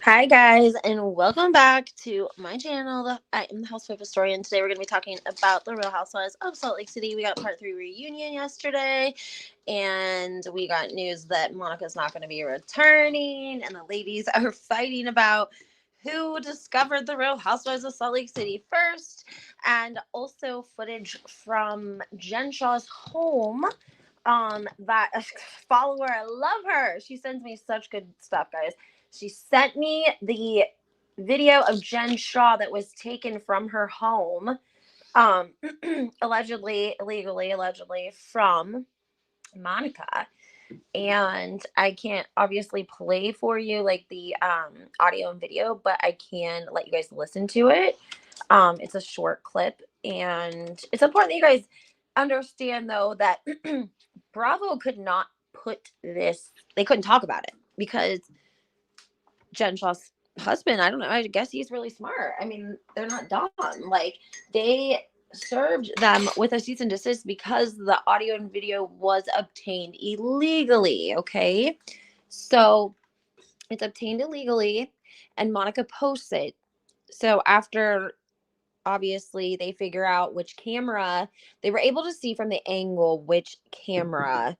Hi guys, and welcome back to my channel. I am the Housewife historian. Today we're going to be talking about the Real Housewives of Salt Lake City. We got part 3 reunion yesterday, and we got news that Monica's not going to be returning, and the ladies are fighting about who discovered the Real Housewives of Salt Lake City first, and also footage from Jen Shah's home. That follower, I love her. She sends me such good stuff, guys. She sent me the video of Jen Shah that was taken from her home, um, allegedly from Monica. And I can't obviously play for you like the audio and video, but I can let you guys listen to it. It's a short clip, and it's important that you guys understand though that Bravo could not put this, they couldn't talk about it because Jen Shah's husband, I don't know, I guess he's really smart. I mean, they're not dumb. Like, they served them with a cease and desist because the audio and video was obtained illegally, okay? So it's obtained illegally, and Monica posts it. So after obviously they figure out which camera, they were able to see from the angle which camera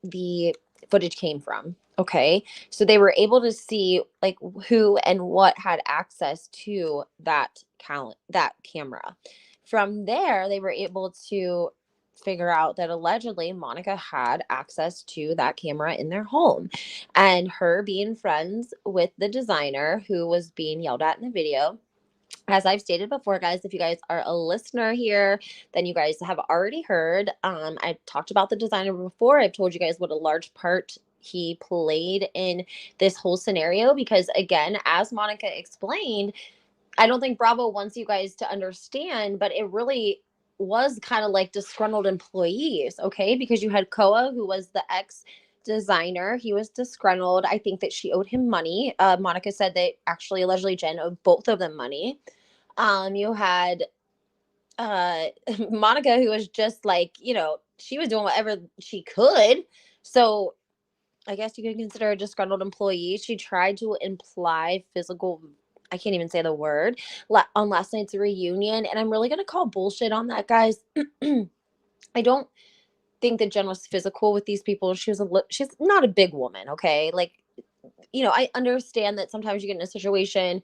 the footage came from. Okay. So they were able to see like who and what had access to that camera. From there, they were able to figure out that allegedly Monica had access to that camera in their home, and her being friends with the designer who was being yelled at in the video. As I've stated before, guys, if you guys are a listener here, then you guys have already heard. I've talked about the designer before. I've told you guys what a large part he played in this whole scenario because, again, as Monica explained, I don't think Bravo wants you guys to understand, but it really was kind of like disgruntled employees, okay? Because you had Koa, who was the ex designer. He was disgruntled. I think that she owed him money. Monica said that actually, allegedly, Jen owed both of them money. You had uh Monica, who was just like, she was doing whatever she could. So I guess you could consider a disgruntled employee. She tried to imply physical, I can't even say the word, on last night's reunion. And I'm really going to call bullshit on that, guys. I don't think that Jen was physical with these people. She's not a big woman, okay? Like, I understand that sometimes you get in a situation,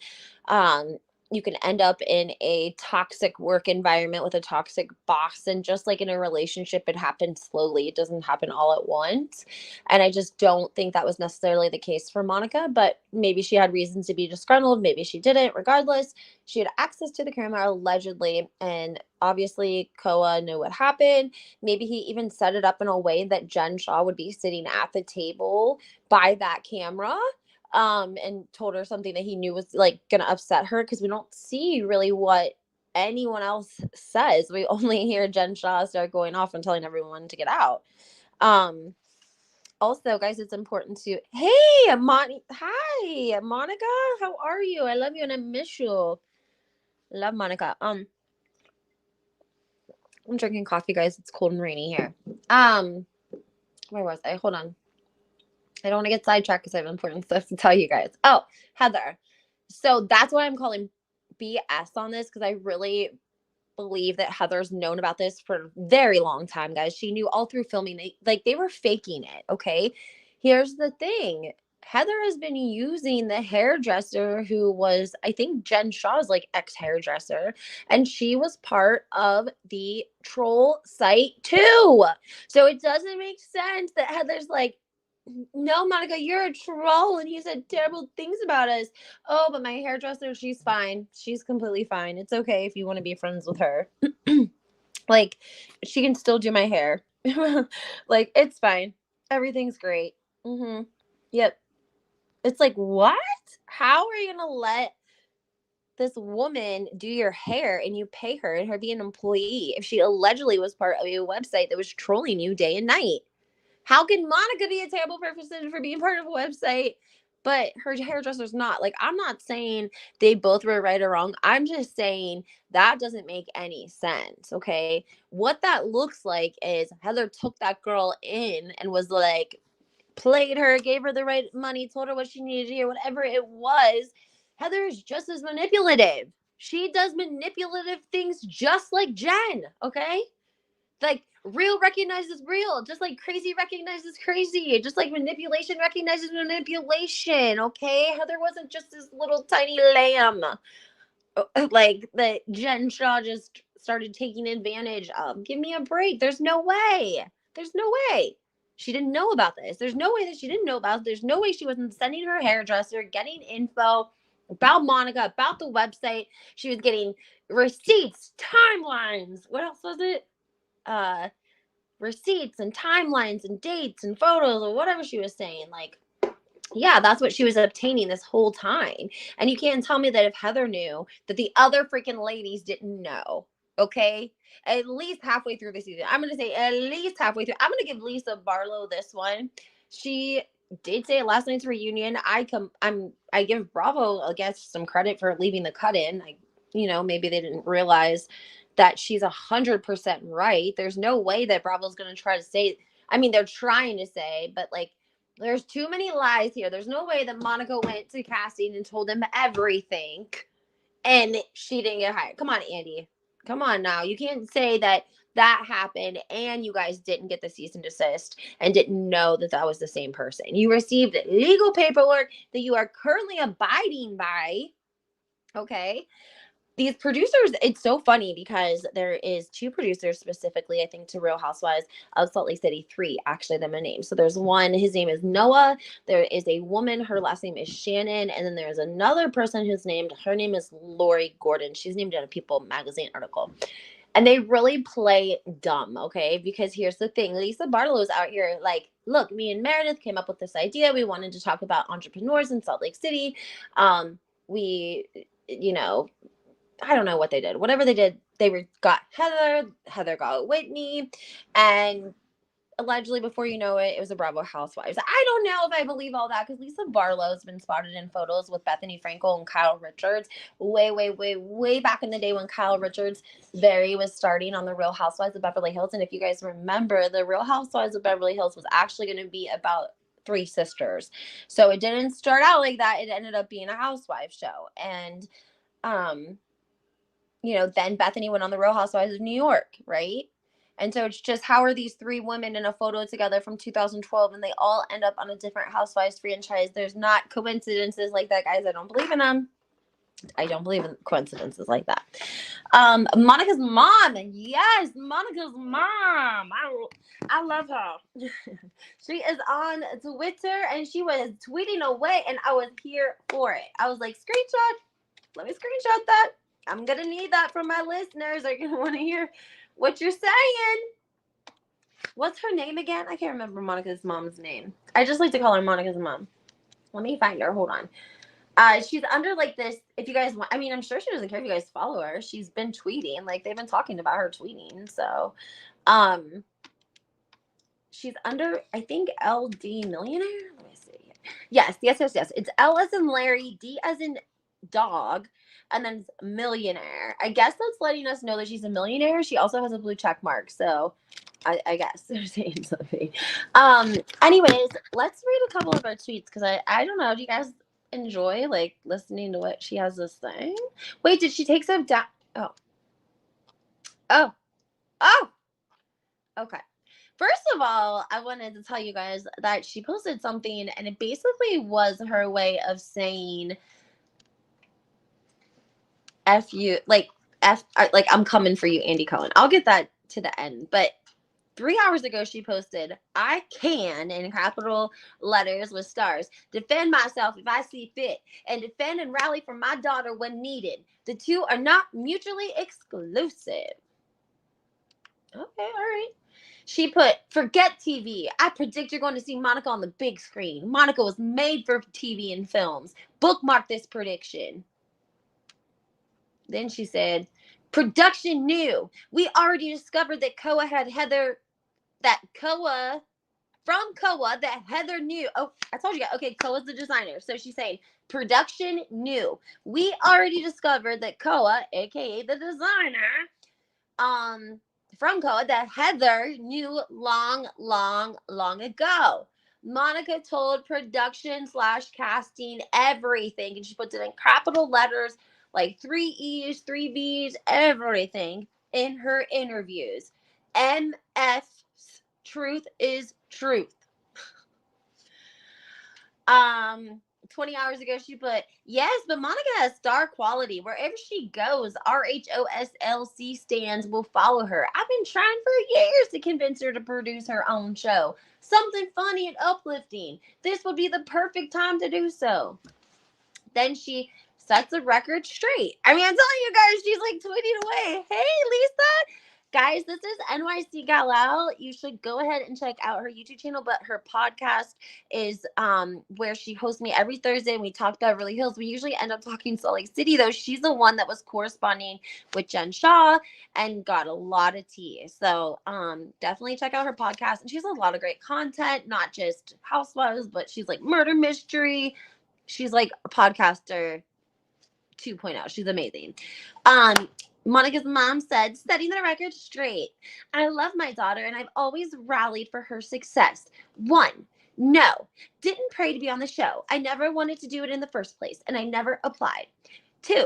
you can end up in a toxic work environment with a toxic boss. And just like in a relationship, it happens slowly. It doesn't happen all at once. And I just don't think that was necessarily the case for Monica, but maybe she had reasons to be disgruntled. Maybe she didn't. Regardless, she had access to the camera allegedly. And obviously, Koa knew what happened. Maybe he even set it up in a way that Jen Shah would be sitting at the table by that camera, and told her something that he knew was like gonna upset her, because we don't see really what anyone else says. We only hear Jen Shah start going off and telling everyone to get out. Also, guys, it's important to, hey, hi Monica, how are you? I love you and I miss you. Love Monica. I'm drinking coffee, guys. It's cold and rainy here. Where was I? Hold on. I don't want to get sidetracked because I have important stuff to tell you guys. Oh, Heather. So that's why I'm calling BS on this, because I really believe that Heather's known about this for a very long time, guys. She knew all through filming. They were faking it, okay? Here's the thing. Heather has been using the hairdresser who was, I think, Jen Shah's like ex-hairdresser, and she was part of the troll site too. So it doesn't make sense that Heather's like, no, Monica, you're a troll and he said terrible things about us. Oh, but my hairdresser, she's fine. She's completely fine. It's okay if you want to be friends with her. Like, she can still do my hair. Like, it's fine. Everything's great. Yep. It's like, what? How are you going to let this woman do your hair and you pay her and her be an employee if she allegedly was part of a website that was trolling you day and night? How can Monica be a terrible person for being part of a website, but her hairdresser's not? Like, I'm not saying they both were right or wrong. I'm just saying that doesn't make any sense, okay? What that looks like is Heather took that girl in and was like, played her, gave her the right money, told her what she needed to hear, whatever it was. Heather is just as manipulative. She does manipulative things just like Jen, okay? Like real recognizes real, just like crazy recognizes crazy, just like manipulation recognizes manipulation, okay? Heather wasn't just this little tiny lamb like that Jen Shaw just started taking advantage of. Give me a break. There's no way. There's no way. She didn't know about this. There's no way that she didn't know about it. There's no way she wasn't sending her hairdresser, getting info about Monica, about the website. She was getting receipts, timelines. What else was it? Receipts and timelines and dates and photos or whatever she was saying. Like, yeah, that's what she was obtaining this whole time. And you can't tell me that if Heather knew that the other freaking ladies didn't know. Okay? At least halfway through the season. I'm going to say at least halfway through. I'm going to give Lisa Barlow this one. She did say at last night's reunion, I give Bravo, I guess, some credit for leaving the cut in. Maybe they didn't realize that she's 100% right. There's no way that Bravo's going to try to say, I mean, they're trying to say, but like, there's too many lies here. There's no way that Monica went to casting and told them everything and she didn't get hired. Come on, Andy. Come on now. You can't say that happened and you guys didn't get the cease and desist and didn't know that that was the same person. You received legal paperwork that you are currently abiding by. Okay. These producers, it's so funny because there is 2 producers specifically, I think, to Real Housewives of Salt Lake City, 3, actually, them a name. So there's one, his name is Noah. There is a woman, her last name is Shannon. And then there's another person her name is Lori Gordon. She's named in a People magazine article. And they really play dumb, okay? Because here's the thing. Lisa Barlow's out here like, look, me and Meredith came up with this idea. We wanted to talk about entrepreneurs in Salt Lake City. I don't know what they did. Whatever they did, got Heather. Heather got Whitney. And allegedly, before you know it, it was a Bravo Housewives. I don't know if I believe all that because Lisa Barlow's been spotted in photos with Bethany Frankel and Kyle Richards way, way, way, way back in the day when Kyle Richards was starting on the Real Housewives of Beverly Hills. And if you guys remember, the Real Housewives of Beverly Hills was actually going to be about 3 sisters. So it didn't start out like that. It ended up being a housewife show. And, then Bethany went on the Real Housewives of New York, right? And so it's just, how are these 3 women in a photo together from 2012 and they all end up on a different Housewives franchise? There's not coincidences like that, guys. I don't believe in them. I don't believe in coincidences like that. Monica's mom. Yes, Monica's mom. I love her. She is on Twitter and she was tweeting away and I was here for it. I was like, screenshot. Let me screenshot that. I'm going to need that from my listeners. They're going to want to hear what you're saying. What's her name again? I can't remember Monica's mom's name. I just like to call her Monica's mom. Let me find her. Hold on. She's under like this. If you guys want, I mean, I'm sure she doesn't care if you guys follow her. She's been tweeting. Like they've been talking about her tweeting. So, she's under, I think, LD Millionaire. Let me see. Yes. It's L as in Larry, D as in dog, and then it's millionaire. I guess that's letting us know that she's a millionaire. She also has a blue check mark, so I guess they're saying something. Anyways, let's read a couple of her tweets because I don't know. Do you guys enjoy like listening to what she has to say? Wait, did she take some down? Oh. Okay. First of all, I wanted to tell you guys that she posted something, and it basically was her way of saying F you, like I'm coming for you, Andy Cohen. I'll get that to the end. But 3 hours ago, she posted, I can, in capital letters with stars, defend myself if I see fit, and defend and rally for my daughter when needed. The 2 are not mutually exclusive. Okay, all right. She put, forget TV. I predict you're going to see Monica on the big screen. Monica was made for TV and films. Bookmark this prediction. Then she said, production knew. We already discovered that Koa had Heather, that Heather knew. Oh, I told you guys. Okay, Koa's the designer. So she's saying, production knew. We already discovered that Koa, aka the designer, from Koa, that Heather knew long, long, long ago. Monica told production / casting everything, and she puts it in capital letters, like 3 E's, 3 V's, everything in her interviews. MF's truth is truth. 20 hours ago, she put, yes, but Monica has star quality. Wherever she goes, RHOSLC stands will follow her. I've been trying for years to convince her to produce her own show. Something funny and uplifting. This would be the perfect time to do so. Then she sets a record straight. I mean, I'm telling you guys, she's like tweeting away. Hey, Lisa. Guys, this is NYC Gal Out. You should go ahead and check out her YouTube channel, but her podcast is where she hosts me every Thursday, and we talk Beverly Hills. We usually end up talking Salt Lake City, though. She's the one that was corresponding with Jen Shaw and got a lot of tea. So definitely check out her podcast. And she has a lot of great content, not just Housewives, but she's like murder mystery. She's like a podcaster 2.0. She's amazing. Monica's mom said, setting the record straight. I love my daughter, and I've always rallied for her success. 1, no, didn't pray to be on the show. I never wanted to do it in the first place, and I never applied. 2,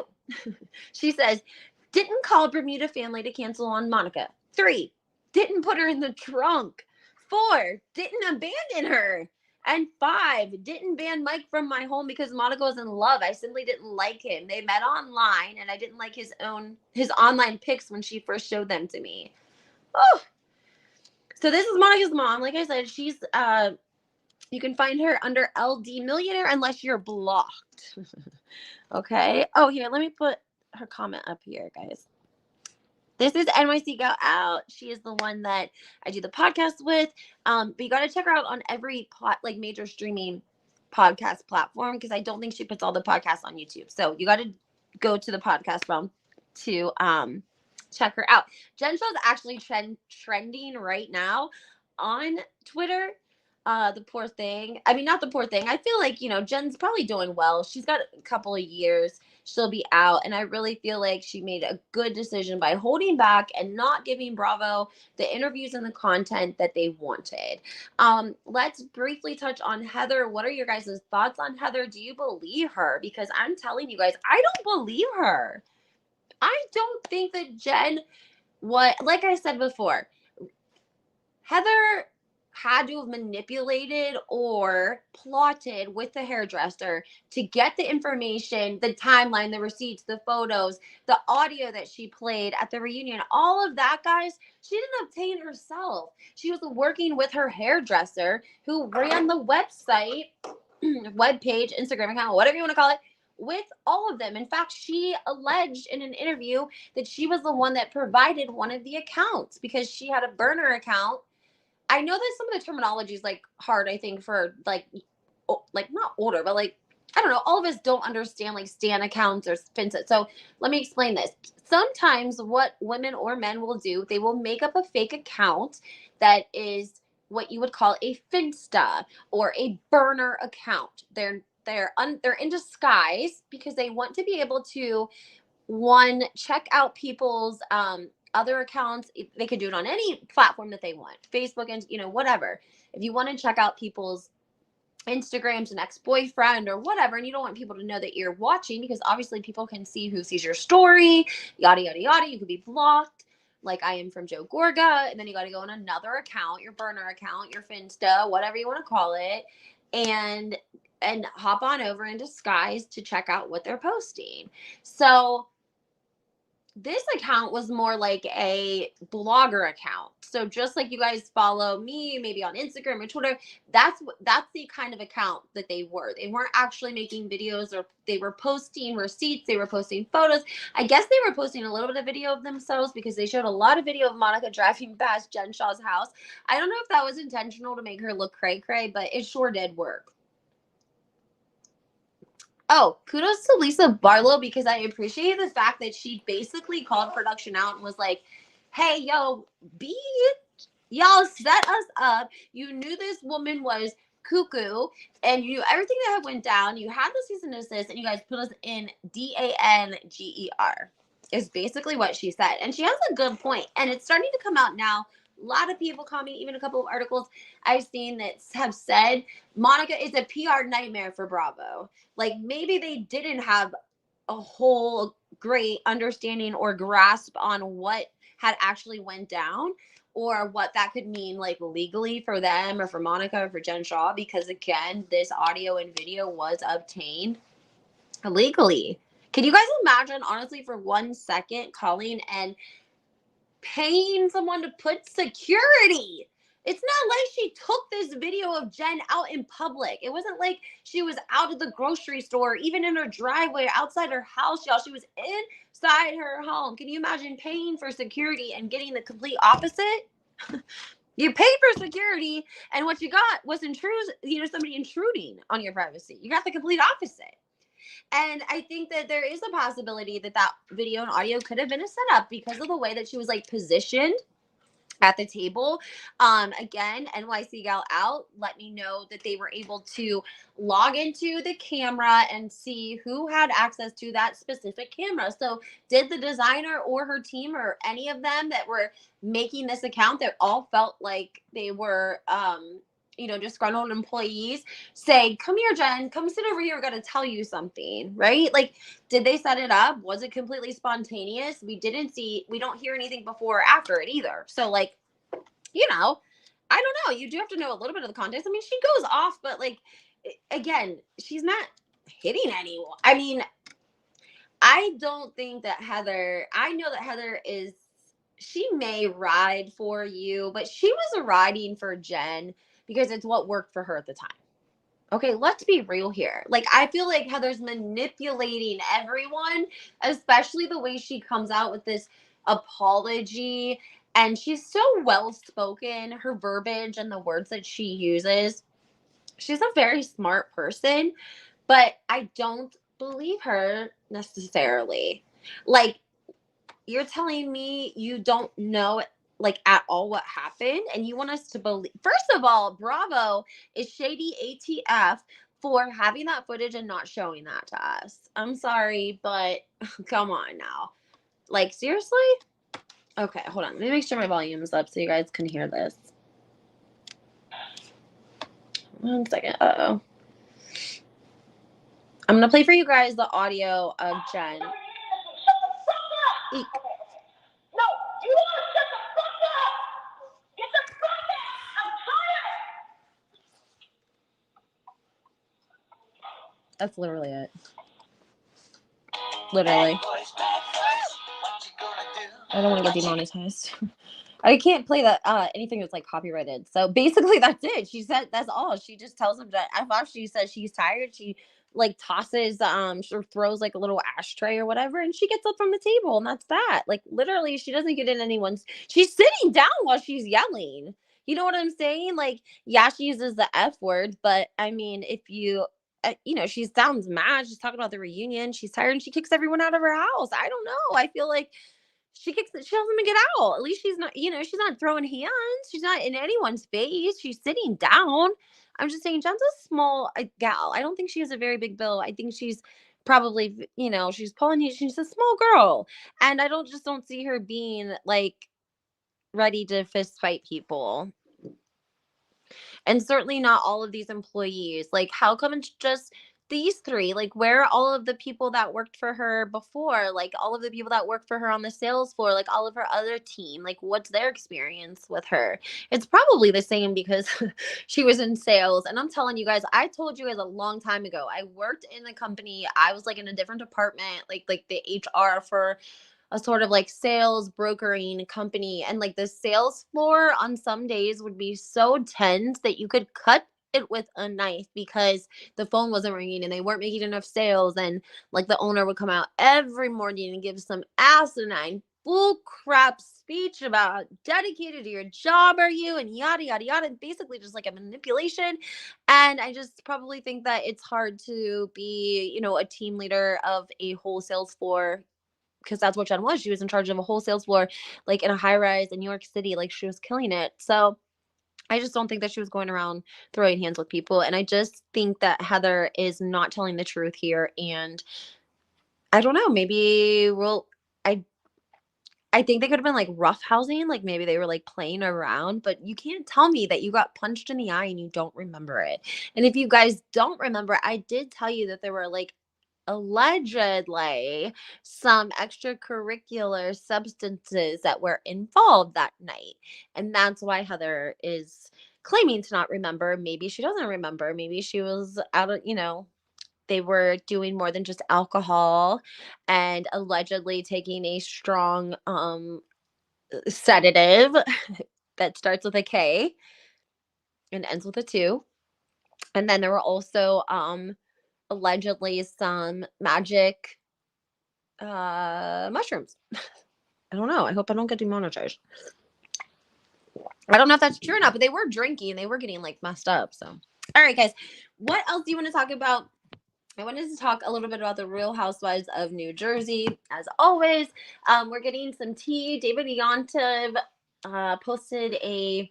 she says, didn't call Bermuda family to cancel on Monica. 3, didn't put her in the trunk. 4, didn't abandon her. And 5, didn't ban Mike from my home because Monica was in love. I simply didn't like him. They met online, and I didn't like his online pics when she first showed them to me. Oh, so this is Monica's mom. Like I said, she's you can find her under LD Millionaire unless you're blocked. Okay. Oh, here, let me put her comment up here, guys. This is NYC Go Out. She is the one that I do the podcast with. But you got to check her out on every major streaming podcast platform, because I don't think she puts all the podcasts on YouTube. So you got to go to the podcast realm to check her out. Jen Shaw's actually trending right now on Twitter. The poor thing. I mean, not the poor thing. I feel like, Jen's probably doing well. She's got a couple of years. She'll be out. And I really feel like she made a good decision by holding back and not giving Bravo the interviews and the content that they wanted. Let's briefly touch on Heather. What are your guys' thoughts on Heather? Do you believe her? Because I'm telling you guys, I don't believe her. I don't think that Jen, like I said before, Heather had to have manipulated or plotted with the hairdresser to get the information, the timeline, the receipts, the photos, the audio that she played at the reunion. All of that, guys, she didn't obtain herself. She was working with her hairdresser who ran the website, webpage, Instagram account, whatever you want to call it, with all of them. In fact, she alleged in an interview that she was the one that provided one of the accounts because she had a burner account. I know that some of the terminology is hard, I think, for like not older, but I don't know, all of us don't understand Stan accounts or Finsta. So let me explain this. Sometimes what women or men will do, they will make up a fake account that is what you would call a Finsta or a burner account. They're in disguise because they want to be able to, one, check out people's other accounts. They could do it on any platform that they want, Facebook and whatever. If you want to check out people's Instagrams, an ex-boyfriend or whatever, and you don't want people to know that you're watching, because obviously people can see who sees your story, yada yada yada. You could be blocked, like I am from Joe Gorga, and then you got to go on another account, your burner account, your Finsta, whatever you want to call it, and hop on over in disguise to check out what they're posting. So this account was more like a blogger account. So just like you guys follow me, maybe on Instagram or Twitter, that's the kind of account that they were. They weren't actually making videos, or they were posting receipts. They were posting photos. I guess they were posting a little bit of video of themselves because they showed a lot of video of Monica driving past Jen Shaw's house. I don't know if that was intentional to make her look cray-cray, but it sure did work. Oh, kudos to Lisa Barlow, because I appreciate the fact that she basically called production out and was like, hey, yo, y'all set us up. You knew this woman was cuckoo, and you knew everything that went down. You had the cease and desist, and you guys put us in DANGER is basically what she said. And she has a good point. And it's starting to come out now A lot of people call me, even a couple of articles I've seen that have said Monica is a PR nightmare for Bravo. Like maybe they didn't have a whole great understanding or grasp on what had actually went down or what that could mean like legally for them or for Monica or for Jen Shaw, because again, this audio and video was obtained illegally. Can you guys imagine, honestly, for 1 second calling and paying someone to put security? It's not like she took this video of Jen out in public. It wasn't like she was out of the grocery store, even in her driveway, outside her house, y'all. She was inside her home. Can you imagine paying for security and getting the complete opposite? You paid for security, and what you got was somebody intruding on your privacy. You got the complete opposite. And I think that there is a possibility that that video and audio could have been a setup because of the way that she was like positioned at the table. Again, NYC Gal Out let me know that they were able to log into the camera and see who had access to that specific camera. So did the designer or her team or any of them that were making this account that all felt like they were disgruntled employees say, come here, Jen, come sit over here, we're going to tell you something, right? Like, did they set it up? Was it completely spontaneous? We don't hear anything before or after it either. So like, I don't know. You do have to know a little bit of the context. I mean, she goes off, but like, again, she's not hitting anyone. I mean, I don't think that I know that Heather she may ride for you, but she was riding for Jen because it's what worked for her at the time. Okay, let's be real here. Like, I feel like Heather's manipulating everyone, especially the way she comes out with this apology. And she's so well spoken, her verbiage and the words that she uses. She's a very smart person, but I don't believe her necessarily. Like, you're telling me you don't know like at all what happened and you want us to believe? First of all, Bravo is shady ATF for having that footage and not showing that to us. I'm sorry, but come on now. Like, seriously? Okay, hold on. Let me make sure my volume is up so you guys can hear this. 1 second. Uh-oh. I'm going to play for you guys the audio of Jen. Eek. That's literally it. Literally. I don't want to get demonetized. I can't play that anything that's like copyrighted. So basically that's it. She said that's all. She just tells him that after she says she's tired, she like tosses or throws like a little ashtray or whatever, and she gets up from the table, and that's that. Like literally, she doesn't get in anyone's. She's sitting down while she's yelling. You know what I'm saying? Like, yeah, she uses the F word, but I mean, if you she sounds mad. She's talking about the reunion. She's tired and she kicks everyone out of her house. I don't know. I feel like she doesn't even get out. At least she's not, she's not throwing hands. She's not in anyone's face. She's sitting down. I'm just saying Jen's a small gal. I don't think she has a very big bill. I think she's probably, she's she's a small girl. And I don't see her being like ready to fist fight people. And certainly not all of these employees. Like, how come it's just these three? Like, where are all of the people that worked for her before? Like, all of the people that worked for her on the sales floor, like all of her other team, like what's their experience with her? It's probably the same because she was in sales. And I'm telling you guys, I told you guys a long time ago, I worked in the company. I was like in a different department, like the HR for a sort of like sales brokering company, and like the sales floor on some days would be so tense that you could cut it with a knife because the phone wasn't ringing and they weren't making enough sales, and like the owner would come out every morning and give some asinine bull crap speech about how dedicated to your job are you and yada yada yada, basically just like a manipulation. And I just probably think that it's hard to be a team leader of a whole sales floor, because that's what Jen was. She was in charge of a whole sales floor, like in a high rise in New York City. Like, she was killing it. So I just don't think that she was going around throwing hands with people. And I just think that Heather is not telling the truth here. And I don't know, maybe I think they could have been, like, roughhousing, like, maybe they were, like, playing around, but you can't tell me that you got punched in the eye and you don't remember it. And if you guys don't remember, I did tell you that there were, like, allegedly some extracurricular substances that were involved that night. And that's why Heather is claiming to not remember. Maybe she doesn't remember. Maybe she was out of, they were doing more than just alcohol and allegedly taking a strong sedative that starts with a K and ends with a 2. And then there were also allegedly some magic mushrooms. I don't know. I hope I don't get demonetized. I don't know if that's true or not, but they were drinking. They were getting like messed up. So, all right, guys, what else do you want to talk about? I wanted to talk a little bit about the Real Housewives of New Jersey. As always, we're getting some tea. David Yontef posted a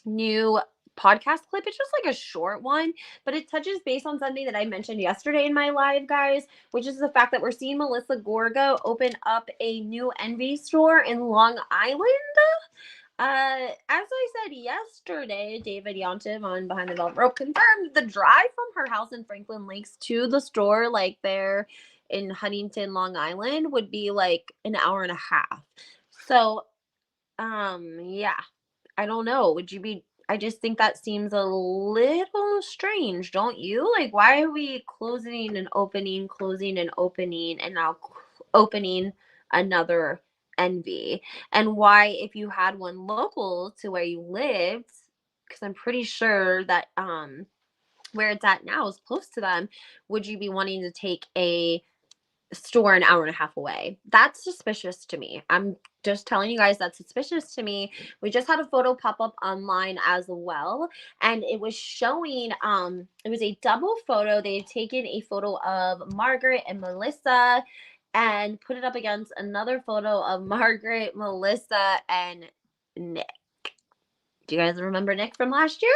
new podcast clip. It's just like a short one, but it touches base on something that I mentioned yesterday in my live, guys, which is the fact that we're seeing Melissa Gorga open up a new Envy store in Long Island. As I said yesterday, David Yontef on Behind the Velvet Rope confirmed the drive from her house in Franklin Lakes to the store, like there in Huntington, Long Island, would be like an hour and a half. So, yeah, I don't know. Would you be? I just think that seems a little strange, don't you? Like, why are we closing and opening, and now opening another Envy? And why, if you had one local to where you lived, because I'm pretty sure that where it's at now is close to them, would you be wanting to take a store an hour and a half away? That's suspicious to me. I'm just telling you guys that's suspicious to me. We just had a photo pop up online as well, and it was showing it was a double photo. They had taken a photo of Margaret and Melissa and put it up against another photo of Margaret, Melissa, and Nick. Do you guys remember Nick from last year?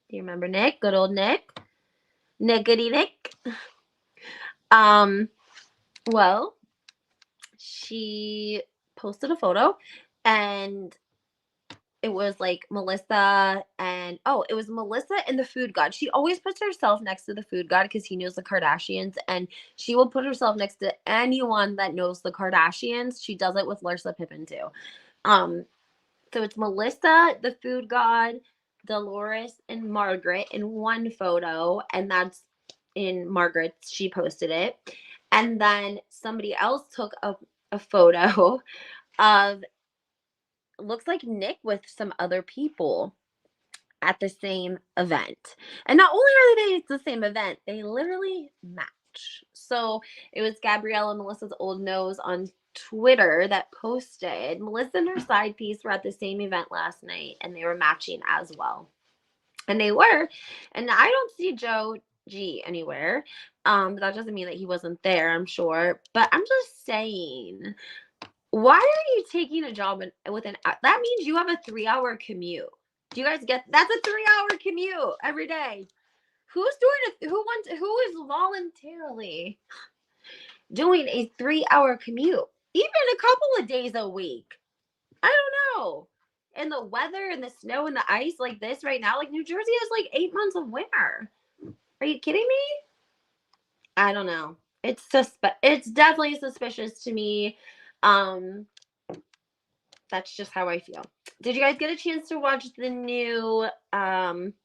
Do you remember Nick? Good old Nick. Nickety Nick. Well, she posted a photo and it was like Melissa and it was Melissa and the food god. She always puts herself next to the food god because he knows the Kardashians, and she will put herself next to anyone that knows the Kardashians. She does it with Larsa Pippen too. So it's Melissa, the food god, Dolores, and Margaret in one photo, and that's in Margaret's. She posted it. And then somebody else took a photo of, looks like Nick with some other people at the same event. And not only are they at the same event, they literally match. So it was Gabrielle and Melissa's old nose on Twitter that posted Melissa and her side piece were at the same event last night and they were matching as well. And they were. And I don't see Joe G anywhere. But that doesn't mean that he wasn't there, I'm sure. But I'm just saying, why are you taking a job with that means you have a 3-hour commute. Do you guys get that's a 3-hour commute every day? Who's doing it? Who is voluntarily doing a 3-hour commute? Even a couple of days a week. I don't know. And the weather and the snow and the ice like this right now, like New Jersey has like 8 months of winter. Are you kidding me? I don't know. It's definitely suspicious to me. That's just how I feel. Did you guys get a chance to watch the new Namaste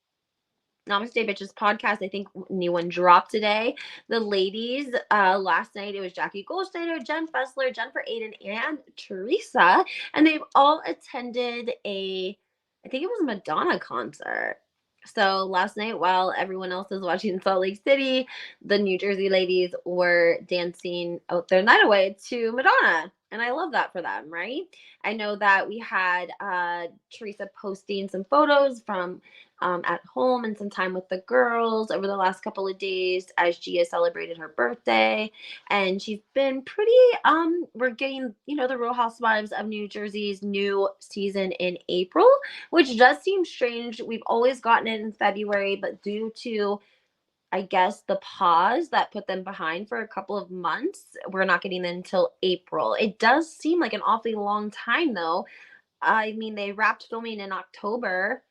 Bitches podcast? I think new one dropped today. The ladies, last night it was Jackie Goldsteiner, Jen Fessler, Jennifer Aiden, and Teresa. And they've all attended I think it was a Madonna concert. So last night, while everyone else was watching Salt Lake City, the New Jersey ladies were dancing out their night away to Madonna. And I love that for them, right? I know that we had Teresa posting some photos from at home and some time with the girls over the last couple of days as Gia celebrated her birthday. And she's been pretty, we're getting, the Real Housewives of New Jersey's new season in April, which does seem strange. We've always gotten it in February, but due to I guess the pause that put them behind for a couple of months, we're not getting them until April. It does seem like an awfully long time though. I mean, they wrapped filming in October.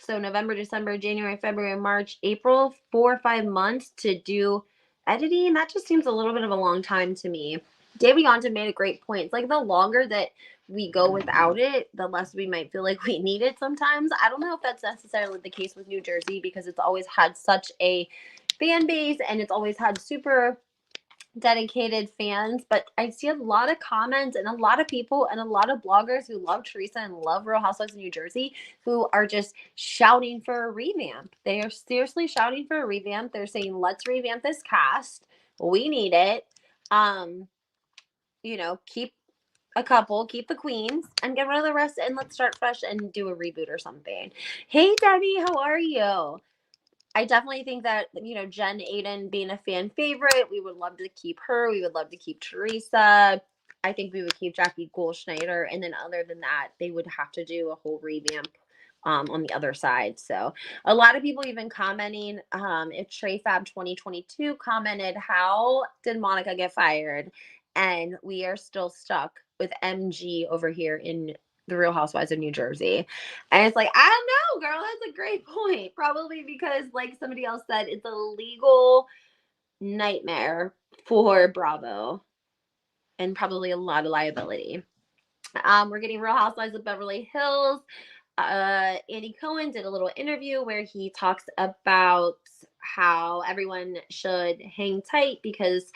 So November, December, January, February, March, April, 4 or 5 months to do editing. That just seems a little bit of a long time to me. Davy Onton made a great point. It's like the longer that we go without it, the less we might feel like we need it sometimes. I don't know if that's necessarily the case with New Jersey because it's always had such a fan base and it's always had super dedicated fans, but I see a lot of comments and a lot of people and a lot of bloggers who love Teresa and love Real Housewives of New Jersey who are just shouting for a revamp. They are seriously shouting for a revamp. They're saying, let's revamp this cast. We need it. Keep a couple, keep the queens, and get rid of the rest, and let's start fresh and do a reboot or something. Hey, Debbie, how are you? I definitely think that, Jen Aiden being a fan favorite, we would love to keep her. We would love to keep Teresa. I think we would keep Jackie Goldschneider. And then other than that, they would have to do a whole revamp on the other side. So a lot of people even commenting, if Trey Fab 2022 commented, how did Monica get fired? And we are still stuck with MG over here in the Real Housewives of New Jersey. And it's like, I don't know, girl, that's a great point. Probably because, like somebody else said, it's a legal nightmare for Bravo and probably a lot of liability. We're getting Real Housewives of Beverly Hills. Andy Cohen did a little interview where he talks about how everyone should hang tight because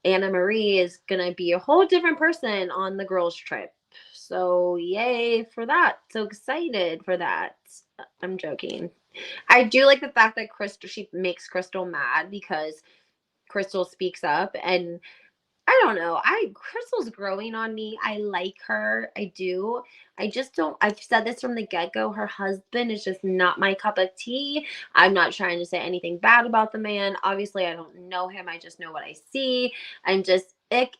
Anna Marie is going to be a whole different person on the girls' trip. So yay for that. So excited for that. I'm joking. I do like the fact that she makes Crystal mad because Crystal speaks up, and I don't know. Crystal's growing on me. I like her. I do. I just don't. I've said this from the get-go. Her husband is just not my cup of tea. I'm not trying to say anything bad about the man. Obviously, I don't know him. I just know what I see. I'm just ick.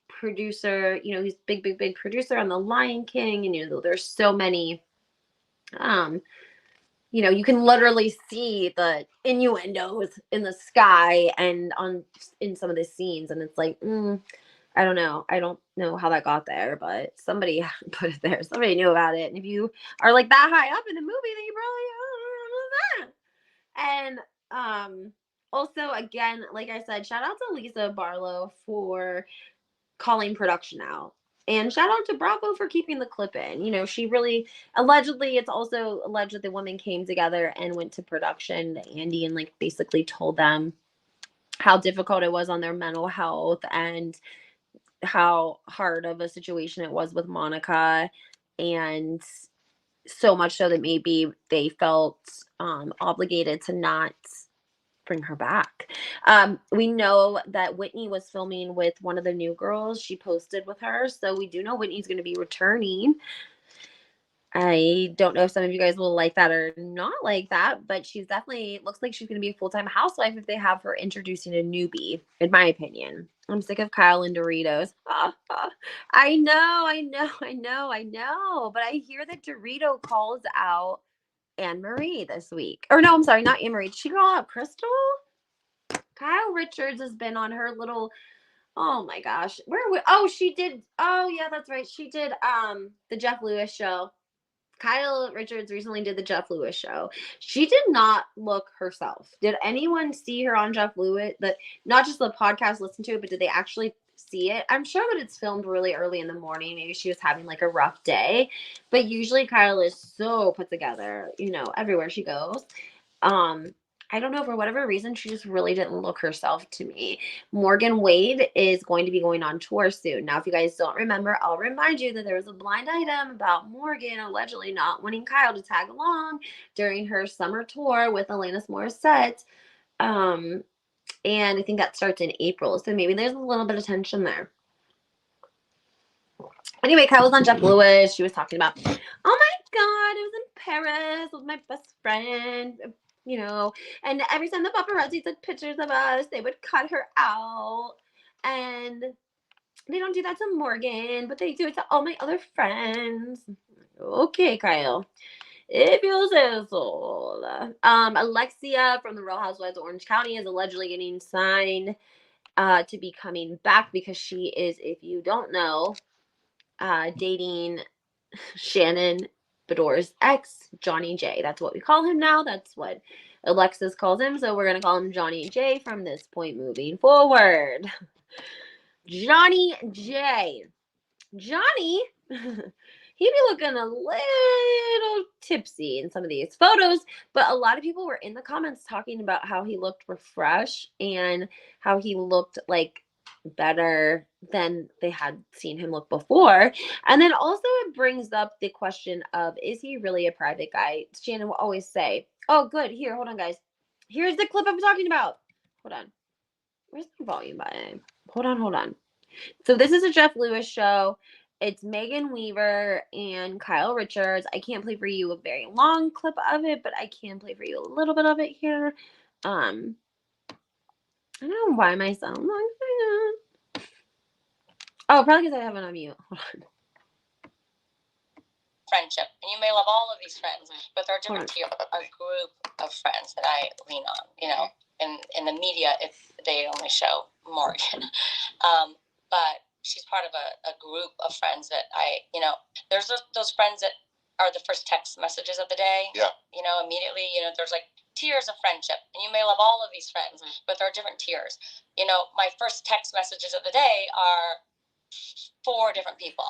Producer. He's big producer on The Lion King, and there's so many. You can literally see the innuendos in the sky and in some of the scenes, and it's like, I don't know. I don't know how that got there, but somebody put it there. Somebody knew about it. And if you are like that high up in the movie, then you probably don't know that. And also, again, like I said, shout out to Lisa Barlow for calling production out. And shout out to Bravo for keeping the clip in. She really, allegedly, it's also alleged that the women came together and went to production to Andy and basically told them how difficult it was on their mental health and how hard of a situation it was with Monica. And so much so that maybe they felt obligated to not bring her back. We know that Whitney was filming with one of the new girls. She posted with her, so we do know Whitney's going to be returning. I don't know if some of you guys will like that or not like that, but she's definitely looks like she's going to be a full-time housewife if they have her introducing a newbie, in my opinion. I'm sick of Kyle and Doritos. I know. But I hear that Dorito calls out Anne Marie this week. Or no, I'm sorry, not Anne Marie. Did she call out Crystal? Kyle Richards has been on her little, oh my gosh. She did. Oh yeah, that's right. She did the Jeff Lewis show. Kyle Richards recently did the Jeff Lewis show. She did not look herself. Did anyone see her on Jeff Lewis? Not just the podcast listen to it, but did they actually see it? I'm sure that it's filmed really early in the morning. Maybe she was having a rough day. But usually Kyle is so put together, everywhere she goes. I don't know, for whatever reason, she just really didn't look herself to me. Morgan Wade is going to be going on tour soon. Now, if you guys don't remember, I'll remind you that there was a blind item about Morgan allegedly not wanting Kyle to tag along during her summer tour with Alanis Morissette. And I think that starts in April. So maybe there's a little bit of tension there. Anyway, Kyle was on Jeff Lewis. She was talking about, oh my God, I was in Paris with my best friend. And every time the paparazzi took pictures of us, they would cut her out. And they don't do that to Morgan, but they do it to all my other friends. Okay, Kyle. If you say so. Alexia from the Real Housewives of Orange County is allegedly getting signed to be coming back because she is, if you don't know, dating Shannon Bedore's ex, Johnny J. That's what we call him now. That's what Alexis calls him. So we're going to call him Johnny J from this point moving forward. Johnny J. Johnny, he be looking a little tipsy in some of these photos, but a lot of people were in the comments talking about how he looked refreshed and how he looked like better than they had seen him look before. And then also it brings up the question of, is he really a private guy? Shannon will always say, oh, good. Here, hold on, guys. Here's the clip I'm talking about. Hold on. Where's the volume button? Hold on. So this is a Jeff Lewis show. It's Megan Weaver and Kyle Richards. I can't play for you a very long clip of it, but I can play for you a little bit of it here. I don't know why my sound like that. Oh, probably because I have it on mute. Hold on. Friendship, and you may love all of these friends, but there are different tiers. A group of friends that I lean on. You know, in the media, they only show Morgan, but she's part of a group of friends that there's those friends that are the first text messages of the day. Yeah. You know, immediately, there's like tiers of friendship, and you may love all of these friends, but there are different tiers. You know, my first text messages of the day are 4 different people.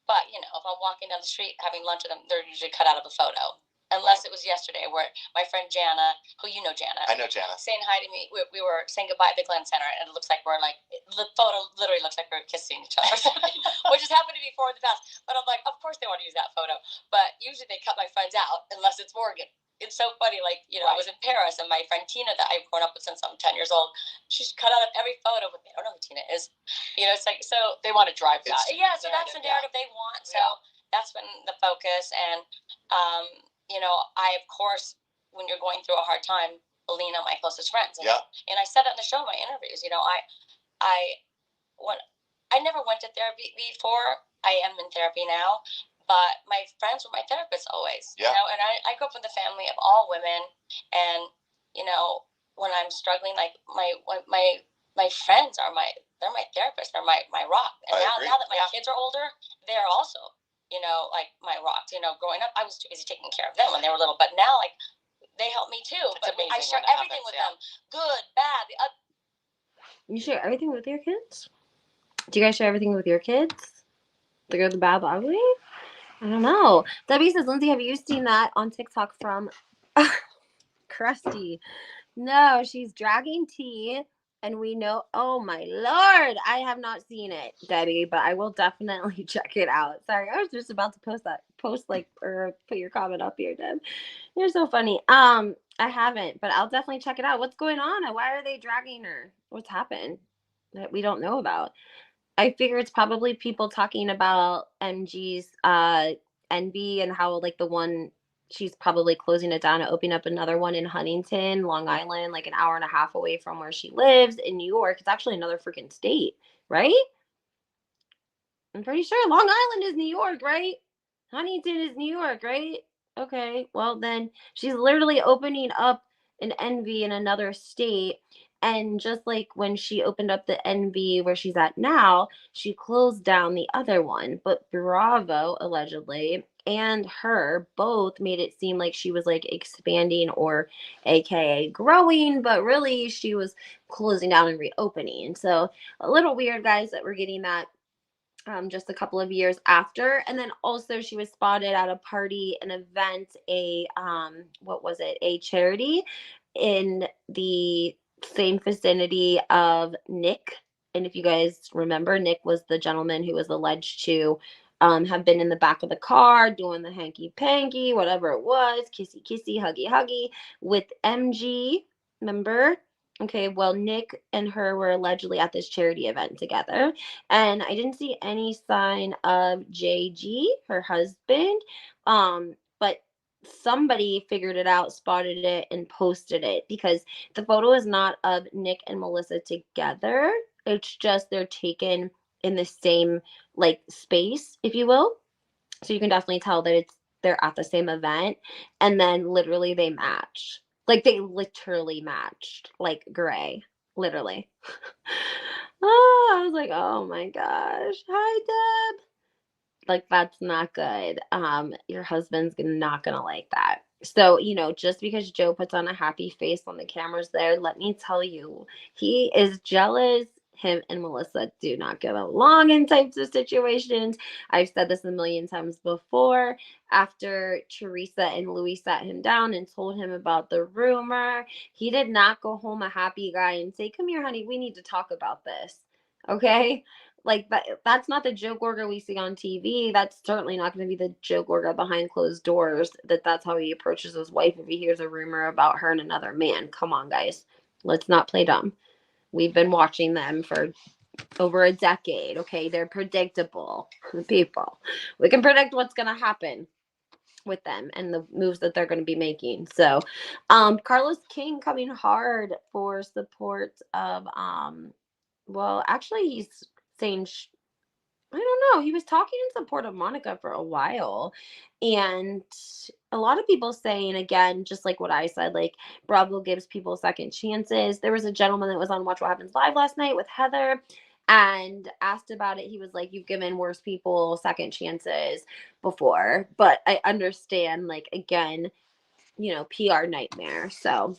But if I'm walking down the street having lunch with them, they're usually cut out of a photo. Unless it was yesterday where my friend Jana, who you know Jana. I know Jana. Saying hi to me. We were saying goodbye at the Glen Center, and it looks like the photo literally looks like we're kissing each other. Which has happened to me before in the past. But I'm like, of course they want to use that photo. But usually they cut my friends out unless it's Morgan. It's so funny, right. I was in Paris, and my friend Tina that I've grown up with since I'm 10 years old, she's cut out of every photo, but they don't know who Tina is. It's like, so they want to drive that. Yeah, so that's the narrative they want. So that's been the focus. And, I, of course, when you're going through a hard time, lean on my closest friends. And, and I said it in the show, in my interviews, I never went to therapy before. I am in therapy now. But my friends were my therapists always, and I grew up with a family of all women, and when I'm struggling, like my friends are my therapists, they're my rock. And now that my kids are older, they're also like my rocks. Growing up, I was too busy taking care of them when they were little, but now like they help me too. It's but I share everything with them, good, bad. You share everything with your kids? Do you guys share everything with your kids? The good, the bad, the ugly? I don't know. Debbie says, Lindsay, have you seen that on TikTok from Krusty? No, she's dragging tea, and we know. Oh my Lord, I have not seen it, Debbie, but I will definitely check it out. Sorry, I was just about to post or put your comment up here, Deb. You're so funny. I haven't, but I'll definitely check it out. What's going on? Why are they dragging her? What's happened that we don't know about? I figure it's probably people talking about MG's envy and how like the one she's probably closing it down and opening up another one in Huntington, Long Island, like an hour and a half away from where she lives in New York. It's actually another freaking state, right? I'm pretty sure Long Island is New York, right? Huntington is New York, right? Okay, well then she's literally opening up an envy in another state. And just like when she opened up the NV where she's at now, she closed down the other one. But Bravo, allegedly, and her both made it seem like she was like expanding or AKA growing, but really she was closing down and reopening. So a little weird, guys, that we're getting that just a couple of years after. And then also she was spotted at a party, an event, a charity in the same vicinity of Nick. And if you guys remember, Nick was the gentleman who was alleged to have been in the back of the car doing the hanky panky, whatever it was, kissy kissy, huggy huggy with MG. Remember? Okay, well, Nick and her were allegedly at this charity event together, and I didn't see any sign of JG, her husband, but somebody figured it out, spotted it, and posted it, because the photo is not of Nick and Melissa together. It's just they're taken in the same, like, space, if you will. So you can definitely tell that they're at the same event, and then literally they match. Like they literally matched, like gray, literally. Oh, I was like, oh my gosh, hi Deb. Like that's not good. Your husband's not gonna like that. So, just because Joe puts on a happy face on the cameras there, let me tell you, he is jealous. Him and Melissa do not get along in types of situations. I've said this a million times before. After Teresa and Louis sat him down and told him about the rumor, he did not go home a happy guy and say, "Come here, honey, we need to talk about this." Okay? Like that's not the Joe Gorga we see on TV. That's certainly not going to be the Joe Gorga behind closed doors. That's how he approaches his wife if he hears a rumor about her and another man. Come on, guys. Let's not play dumb. We've been watching them for over a decade. Okay, they're predictable people. We can predict what's going to happen with them and the moves that they're going to be making. So, Carlos King coming hard for support of well, actually he's saying I don't know. He was talking in support of Monica for a while. And a lot of people saying, again, just like what I said, like Bravo gives people second chances. There was a gentleman that was on Watch What Happens Live last night with Heather and asked about it. He was like, you've given worse people second chances before. But I understand, like, again, PR nightmare. So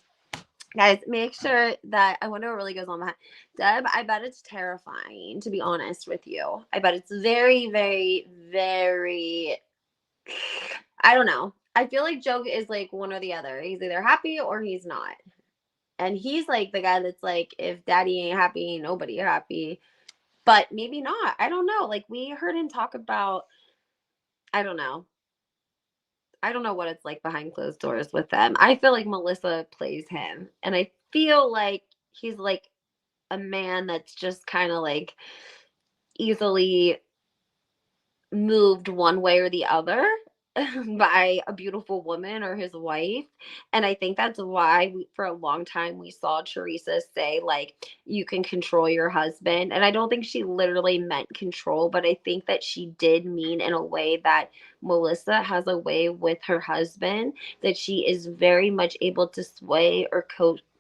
guys, make sure that I wonder what really goes on behind Deb. I bet it's terrifying, to be honest with you. I bet it's very, very, very. I don't know. I feel like Joe is like one or the other. He's either happy or he's not. And he's like the guy that's like, if daddy ain't happy, ain't nobody happy. But maybe not. I don't know. Like we heard him talk about, I don't know. I don't know what it's like behind closed doors with them. I feel like Melissa plays him. And I feel like he's like a man that's just kind of like easily moved one way or the other by a beautiful woman or his wife. And I think that's why for a long time we saw Teresa say, like, you can control your husband. And I don't think she literally meant control, but I think that she did mean in a way that Melissa has a way with her husband that she is very much able to sway or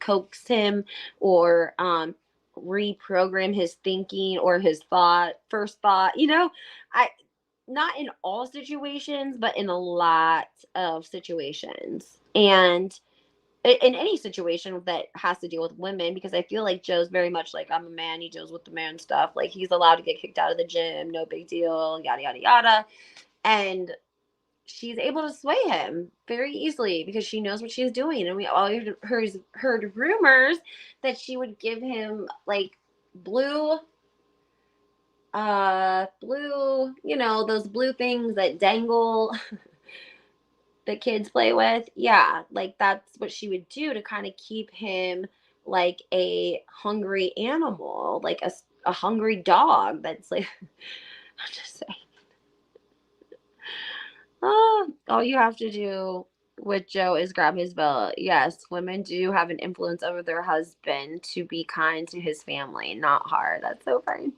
coax him or reprogram his thinking or his first thought. I not in all situations, but in a lot of situations. And in any situation that has to deal with women, because I feel like Joe's very much like, I'm a man, he deals with the man stuff. Like he's allowed to get kicked out of the gym, no big deal, yada, yada, yada. And she's able to sway him very easily because she knows what she's doing. And we all heard rumors that she would give him like blue, those blue things that dangle that kids play with. Yeah, like that's what she would do to kind of keep him like a hungry animal, like a hungry dog that's like, I'm just saying. All you have to do with Joe is grab his belt. Yes, women do have an influence over their husband to be kind to his family, not hard. That's so funny.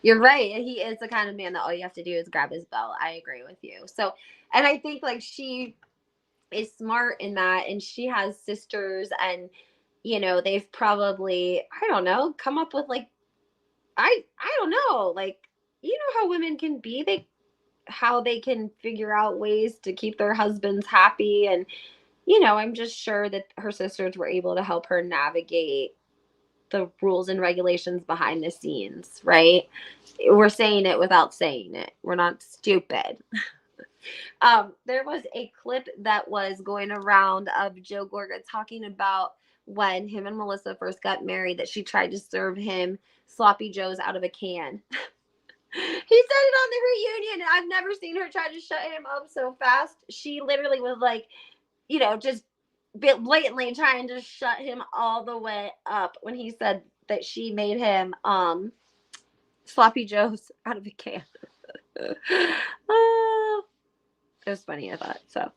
You're right. He is the kind of man that all you have to do is grab his belt. I agree with you. So, and I think like she is smart in that, and she has sisters, and they've probably, I don't know, come up with like, I don't know, like, how women can be, how they can figure out ways to keep their husbands happy. And I'm just sure that her sisters were able to help her navigate the rules and regulations behind the scenes, right? We're saying it without saying it. We're not stupid. There was a clip that was going around of Joe Gorga talking about when him and Melissa first got married, that she tried to serve him sloppy joes out of a can. He said it on the reunion. I've never seen her try to shut him up so fast. She literally was like, just blatantly trying to shut him all the way up when he said that she made him sloppy joes out of a can. It was funny, I thought. So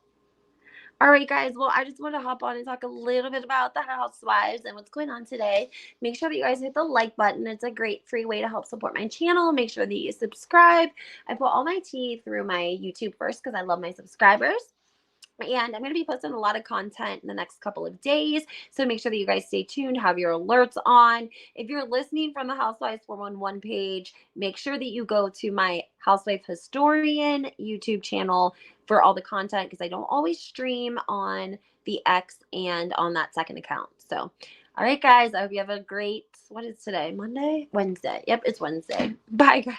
All right, guys. Well, I just want to hop on and talk a little bit about the Housewives and what's going on today. Make sure that you guys hit the like button. It's a great free way to help support my channel. Make sure that you subscribe. I put all my tea through my YouTube first because I love my subscribers. And I'm going to be posting a lot of content in the next couple of days. So make sure that you guys stay tuned, have your alerts on. If you're listening from the Housewives 411 page, make sure that you go to my Housewife Historian YouTube channel for all the content because I don't always stream on the X and on that second account. So, all right, guys, I hope you have a great, what is today? Monday? Wednesday. Yep, it's Wednesday. Bye, guys.